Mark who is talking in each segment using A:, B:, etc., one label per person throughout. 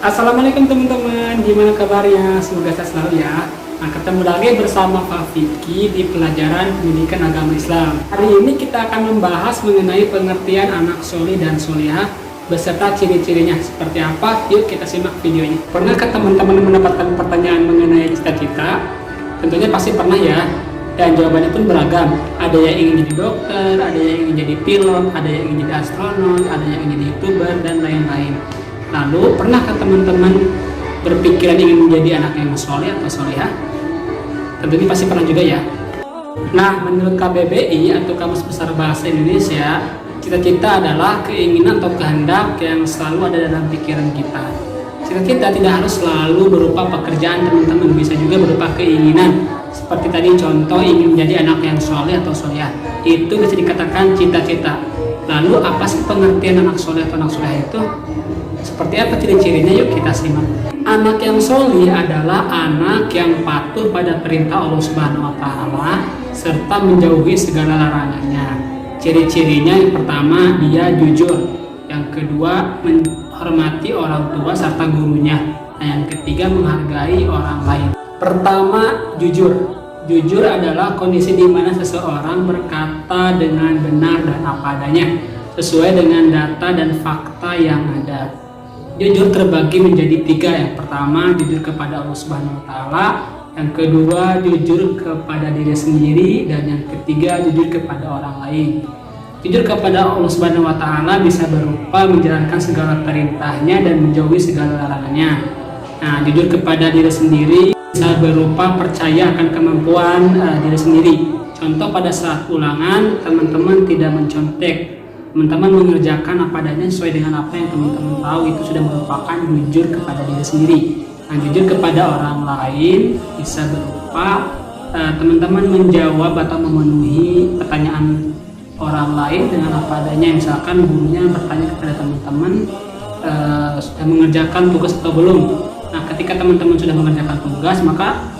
A: Assalamualaikum teman-teman, gimana kabarnya? Semoga sehat selalu ya. Nah, ketemu lagi bersama Pak Fikri di pelajaran pendidikan agama Islam. Hari ini kita akan membahas mengenai pengertian anak solih dan solihah beserta ciri-cirinya seperti apa. Yuk kita simak videonya. Pernahkah teman-teman mendapatkan pertanyaan mengenai cita-cita? Tentunya pasti pernah ya. Dan jawabannya pun beragam. Ada yang ingin jadi dokter, ada yang ingin jadi pilot, ada yang ingin jadi astronot, ada yang ingin jadi YouTuber, dan lain-lain. Lalu, pernahkah teman-teman berpikiran ingin menjadi anak yang soleh atau solehah? Tentunya pasti pernah juga ya. Nah, menurut KBBI atau Kamus Besar Bahasa Indonesia, cita-cita adalah keinginan atau kehendak yang selalu ada dalam pikiran kita. Cita-cita tidak harus selalu berupa pekerjaan teman-teman, bisa juga berupa keinginan. Seperti tadi contoh ingin menjadi anak yang soleh atau solehah, itu bisa dikatakan cita-cita. Lalu apa sih pengertian anak soleh atau anak solehah itu? Seperti apa ciri-cirinya? Yuk kita simak. Anak yang solih adalah anak yang patuh pada perintah Allah Subhanahu wa Ta'ala serta menjauhi segala larangannya. Ciri-cirinya yang pertama, dia jujur. Yang kedua, menghormati orang tua serta gurunya. Nah, yang ketiga, menghargai orang lain. Pertama, jujur. Jujur adalah kondisi di mana seseorang berkata dengan benar dan apa adanya, sesuai dengan data dan fakta yang ada. Jujur terbagi menjadi tiga. Yang pertama, jujur kepada Allah Subhanahu wa Ta'ala. Yang kedua, jujur kepada diri sendiri. Dan yang ketiga, jujur kepada orang lain. Jujur kepada Allah Subhanahu wa Ta'ala bisa berupa menjalankan segala perintahnya dan menjauhi segala larangannya. Nah, jujur kepada diri sendiri bisa berupa percaya akan kemampuan diri sendiri. Contoh, pada saat ulangan, teman-teman tidak mencontek. Teman-teman mengerjakan apa adanya sesuai dengan apa yang teman-teman tahu, itu sudah merupakan jujur kepada diri sendiri. Nah, jujur kepada orang lain bisa berupa teman-teman menjawab atau memenuhi pertanyaan orang lain dengan apa adanya. Misalkan gurunya bertanya kepada teman-teman sudah mengerjakan tugas atau belum. Nah, ketika teman-teman sudah mengerjakan tugas, maka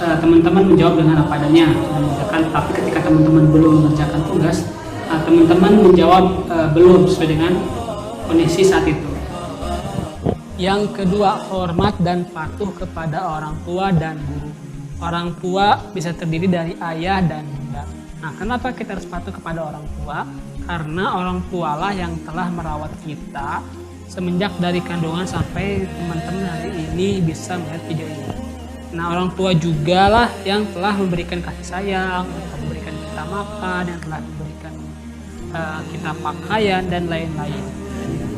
A: teman-teman menjawab dengan apa adanya, sudah mengerjakan. Tapi ketika teman-teman belum mengerjakan tugas, teman-teman menjawab belum sesuai dengan kondisi saat itu. Yang kedua, hormat dan patuh kepada orang tua dan guru. Orang tua bisa terdiri dari ayah dan bunda. Nah, kenapa kita harus patuh kepada orang tua? Karena orang tualah yang telah merawat kita semenjak dari kandungan sampai teman-teman hari ini bisa melihat video ini. Nah, orang tua juga lah yang telah memberikan kasih sayang, yang telah memberikan kita makan, yang telah memberikan kita pakaian dan lain-lain.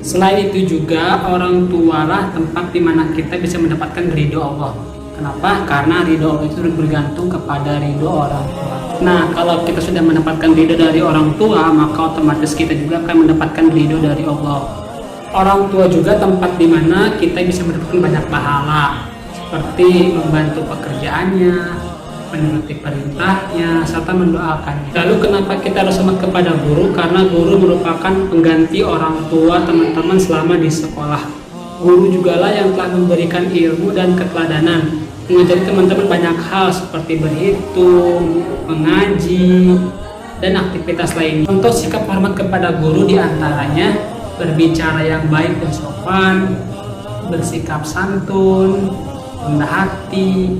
A: Selain itu juga orang tua lah tempat di mana kita bisa mendapatkan ridho Allah. Kenapa? Karena ridho Allah itu bergantung kepada ridho orang tua. Nah, kalau kita sudah mendapatkan ridho dari orang tua, maka otomatis kita juga akan mendapatkan ridho dari Allah. Orang tua juga tempat di mana kita bisa mendapatkan banyak pahala, seperti membantu pekerjaannya, menuruti perintahnya, serta mendoakannya. Lalu kenapa kita harus hormat kepada guru? Karena guru merupakan pengganti orang tua teman-teman selama di sekolah. Guru jugalah yang telah memberikan ilmu dan keteladanan, mengajari teman-teman banyak hal seperti berhitung, mengaji, dan aktivitas lainnya. Contoh sikap hormat kepada guru diantaranya berbicara yang baik dan sopan, bersikap santun, rendah hati,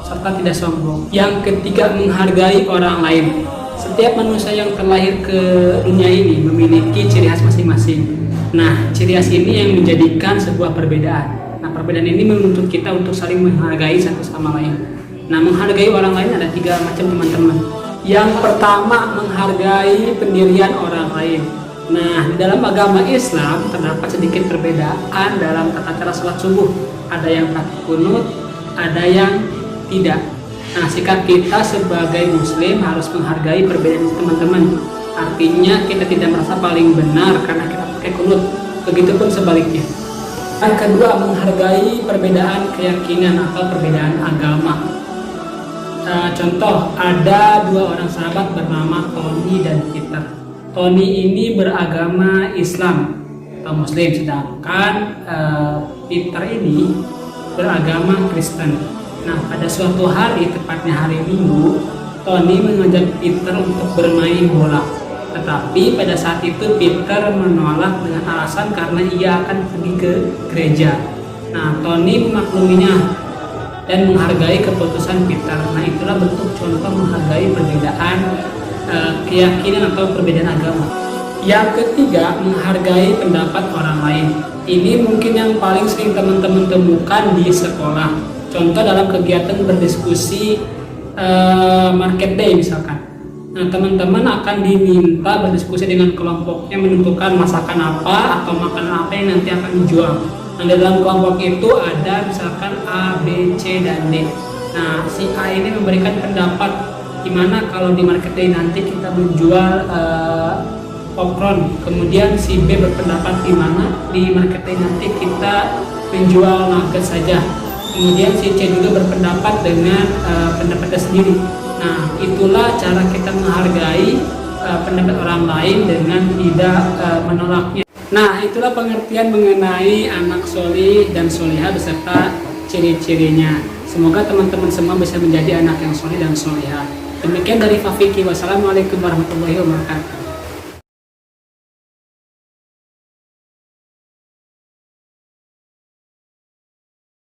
A: serta tidak sombong. Yang ketiga, menghargai orang lain. Setiap manusia yang terlahir ke dunia ini memiliki ciri khas masing-masing. Nah, ciri khas ini yang menjadikan sebuah perbedaan. Nah, perbedaan ini menuntut kita untuk saling menghargai satu sama lain. Nah, menghargai orang lain ada tiga macam teman-teman. Yang pertama, menghargai pendirian orang lain. Nah, di dalam agama Islam terdapat sedikit perbedaan dalam tata cara sholat subuh. Ada yang pakai kunut, ada yang tidak. Nah, sikap kita sebagai muslim harus menghargai perbedaan teman-teman. Artinya kita tidak merasa paling benar karena kita pakai kunut. Begitupun sebaliknya. Yang kedua, menghargai perbedaan keyakinan atau perbedaan agama. Contoh, ada dua orang sahabat bernama Tony dan Peter. Tony ini beragama Islam atau Muslim, sedangkan Peter ini beragama Kristen. Nah, pada suatu hari, tepatnya hari Minggu, Tony mengajak Peter untuk bermain bola. Tetapi pada saat itu Peter menolak dengan alasan karena ia akan pergi ke gereja. Nah, Tony memakluminya dan menghargai keputusan Peter. Nah, itulah bentuk contoh menghargai perbedaan keyakinan atau perbedaan agama. Yang ketiga, menghargai pendapat orang lain. Ini mungkin yang paling sering teman-teman temukan di sekolah. Contoh dalam kegiatan berdiskusi market day misalkan. Nah, teman-teman akan diminta berdiskusi dengan kelompoknya menentukan masakan apa atau makanan apa yang nanti akan dijual. Nah, di dalam kelompok itu ada misalkan A, B, C, dan D. Nah, si A ini memberikan pendapat gimana kalau di market day nanti kita menjual popcorn. Kemudian si B berpendapat gimana di market day nanti kita menjual nugget saja. Kemudian si C juga berpendapat dengan pendapatnya sendiri. Nah, itulah cara kita menghargai pendapat orang lain dengan tidak menolaknya. Nah, itulah pengertian mengenai anak solih dan solihah beserta ciri-cirinya. Semoga teman-teman semua bisa menjadi anak yang solih dan solihah. Demikian dari Fafiki. Wassalamualaikum warahmatullahi wabarakatuh.